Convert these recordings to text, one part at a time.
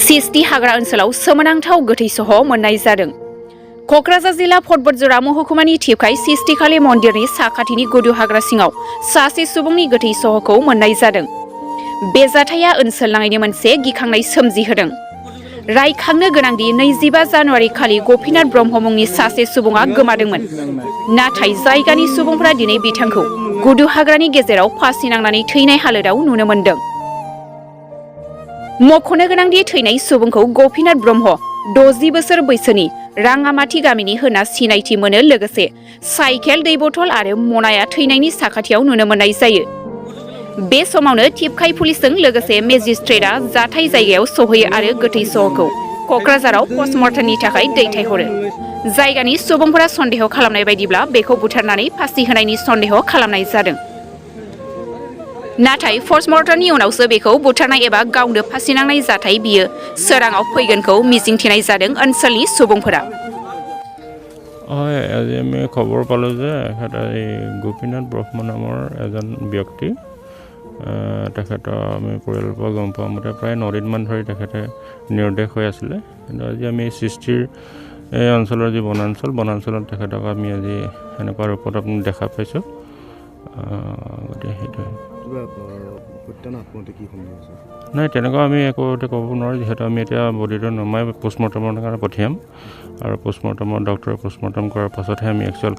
सिस्टि हाग्रा ओनसोलाव सोमोनांथाव गोथै सह मोननाय जादों। क'क्राझार जिल्ला फटबरजरा महकुमानि थिपखाय सिस्टिखालि मन्दिरनि साखाथिनि गुदु हाग्रा सिङाव सासे सुबुंनि गोथै सहखौ मोननाय जादों। बे जाथाया ओनसोल नाङैनो मोनसे गिखांनाय सोमजिहोदों। रायखांनो गोनांदि 25 जानुवारि खालि गपिनाथ ब्रह्म मुंनि सासे सुबुङा गोमादोंमोन। नाथाय जायगानि सुबुंफोरा दिनै बिथांखौ गुदु हाग्रानि गेजेराव फासि नांनानै थैनाय हालोदाव नुनो मोन्दों। मख'नो गोनांदि थैनाय सुबुंखौ गपिनाथ ब्रह्म 60 बोसोर बैसोनि राङामाटि गामिनि होना सिनायथि मोनो। लोगोसे साइकेल, दै बथल आरो मनाया थैनायनि साखाथियाव नुनो मोननाय जायो। बे समावनो थिपखाय पुलिसजों लोगोसे मेजिस्ट्रेटआ जाथाय जायगायाव सहैयो आरो गोथै सहखौ क'क्राझाराव पस्टमर्टेमनि थाखाय दैथायहरो। जायगानि सुबुंफोरा सन्देह खालामनाय बायदिब्ला बेखौ बुथारनानै फासि होनायनि सन्देह खालामनाय जादों। नाथाय पस्टमर्टेमनि उनावसो बेखौ बुथारनाय एबा गावनो फासि नांनाय जाथाय बियो सोराङाव फैगोनखौ मिजिंथिनाय जादों ओनसोलनि सुबुंफोरा। আজি আমি খবৰ পালোঁ যে গোপীনাথ ব্ৰহ্ম নামৰ এজন ব্যক্তি, তেখেতৰ আমি পৰিয়ালৰ পৰা গম পোৱা মতে প্ৰায় 9 দিনমান ধৰি তেখেতে নিৰুদ্দেশ হৈ আছিলে। কিন্তু আজি আমি সৃষ্টিৰ এই অঞ্চলৰ যি বনাঞ্চলত তেখেতক আমি আজি এনেকুৱা ৰূপত আপুনি দেখা পাইছোঁ। গতিকে সেইটোৱে নাই, তেনেকুৱা আমি একো ক'ব নোৱাৰোঁ, যিহেতু আমি এতিয়া বডিটো নমাই পষ্টমৰ্টেমৰ কাৰণে পঠিয়াম আৰু পষ্টমৰ্টেমৰ ডক্টৰে পষ্টমৰ্টেম কৰাৰ পাছতহে আমি একচুৱেল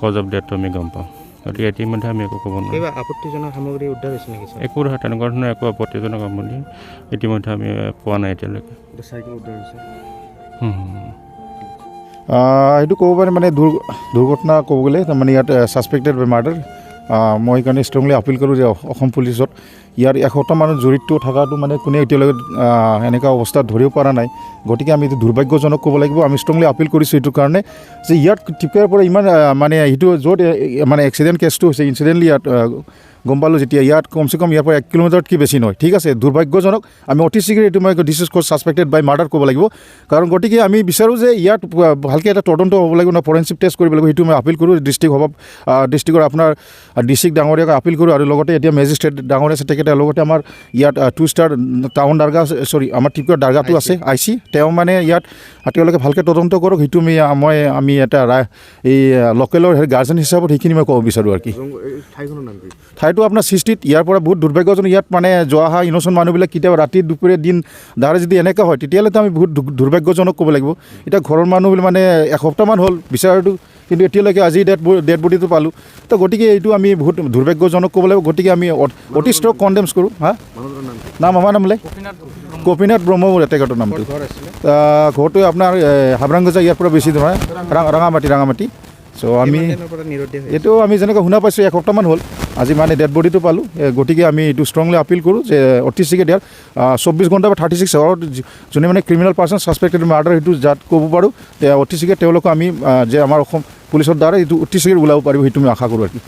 কজ অফ ডেথটো আমি গম পাম। গতিকে ইতিমধ্যে আমি একো ক'ব নোৱাৰোঁ। আপত্তিজনক সামগ্ৰী উদ্ধাৰ হৈছে নেকি? একো তেনেকুৱা ধৰণৰ একো আপত্তিজনক সামগ্ৰী ইতিমধ্যে আমি পোৱা নাই এতিয়ালৈকে। এইটো ক'ব পাৰে মানে দুৰ্ঘটনা ক'ব গ'লে তাৰমানে ইয়াত ছাছপেক্টেড বাই মাৰ্ডাৰ। মই সেইকাৰণে ষ্ট্ৰংলি আপিল কৰোঁ যে অসম পুলিচত ইয়াৰ 100টা মানুহ জড়িত থকাটো মানে কোনে এতিয়ালৈকে এনেকুৱা অৱস্থাত ধৰিব পৰা নাই। গতিকে আমি এইটো দুৰ্ভাগ্যজনক ক'ব লাগিব। আমি ষ্ট্ৰংলি আপিল কৰিছোঁ এইটো কাৰণে যে ইয়াত টিপকাৰ পৰা ইমান মানে সেইটো য'ত মানে এক্সিডেণ্ট কেছটো হৈছে, ইনচিডেণ্টলি ইয়াত গম পালোঁ যেতিয়া ইয়াত কমচে কম ইয়াৰ পৰা 1 কিলোমিটাৰতকৈ বেছি নহয়। ঠিক আছে, দুৰ্ভাগ্যজনক। আমি অতি শীঘ্ৰে এইটো মই this is called suspected by murder ক'ব লাগিব। কাৰণ গতিকে আমি বিচাৰোঁ যে ইয়াত ভালকৈ এটা তদন্ত হ'ব লাগিব, ন ফৰেনচিক টেষ্ট কৰিব লাগিব। সেইটো মই আপিল কৰোঁ ডিষ্ট্ৰিক্টৰ আপোনাৰ ডিষ্ট্ৰিক্ট ডাঙৰীয়াক আপিল কৰোঁ। আৰু লগতে এতিয়া মেজিষ্ট্ৰেট ডাঙৰীয়া আছে, তেখেতে লগতে আমাৰ ইয়াত 2 ষ্টাৰ টাউন দাৰগাহ আমাৰ টিপকাৰ দাৰগাহটো আছে IC, তেওঁ মানে ইয়াত তেওঁলোকে ভালকৈ তদন্ত কৰক। সেইটো আমি এটা এই লোকেলৰ গাৰ্জেন হিচাপত সেইখিনি মই ক'ব বিচাৰোঁ আৰু কি। ঠাইটো আপোনাৰ সৃষ্টিত ইয়াৰ পৰা বহুত দুৰ্ভাগ্যজনক। ইয়াত মানে যোৱা অহা ইন'চেণ্ট মানুহবিলাক কেতিয়াবা ৰাতি দুপৰীয়া দিন দ্বাৰা যদি এনেকুৱা হয় তেতিয়াহ'লেতো আমি বহুত দুৰ্ভাগ্যজনক ক'ব লাগিব। এতিয়া ঘৰৰ মানুহ মানে এসপ্তাহমান হ'ল বিচাৰটো, কিন্তু এতিয়ালৈকে আজি ডেড বডিটো পালোঁ। তো গতিকে এইটো আমি বহুত দুৰ্ভাগ্যজনক ক'ব লাগিব। গতিকে আমি অতি ষ্ট্ৰং কণ্ডেমছ কৰোঁ। নাম আমাৰ নামলে গপিনাথ ব্ৰহ্ম তেখেতৰ নামটো। ঘৰটো আপোনাৰ হাবৰাংগজা ইয়াৰ পৰা বেছি নহয়, ৰাঙামাটি। চ' আমি এইটো আমি যেনেকৈ শুনা পাইছোঁ 1 সপ্তাহমান হ'ল, আজি মানে ডেড বডিটো পালোঁ। গতিকে আমি এইটো ষ্ট্ৰংলি আপিল কৰোঁ যে অতি শীঘ্ৰে দিয়াৰ 24 ঘণ্টা বা 36 আৱাৰত যোনে মানে ক্ৰিমিনেল পাৰ্চন ছাছপেক্টেড মাৰ্ডাৰ সেইটো যাত ক'ব পাৰোঁ, অতি শীঘ্ৰে তেওঁলোকক আমি যে আমাৰ অসম পুলিচৰ দ্বাৰা এইটো অতি শীঘ্ৰে ওলাব পাৰিব, সেইটো আমি আশা কৰোঁ আৰু কি।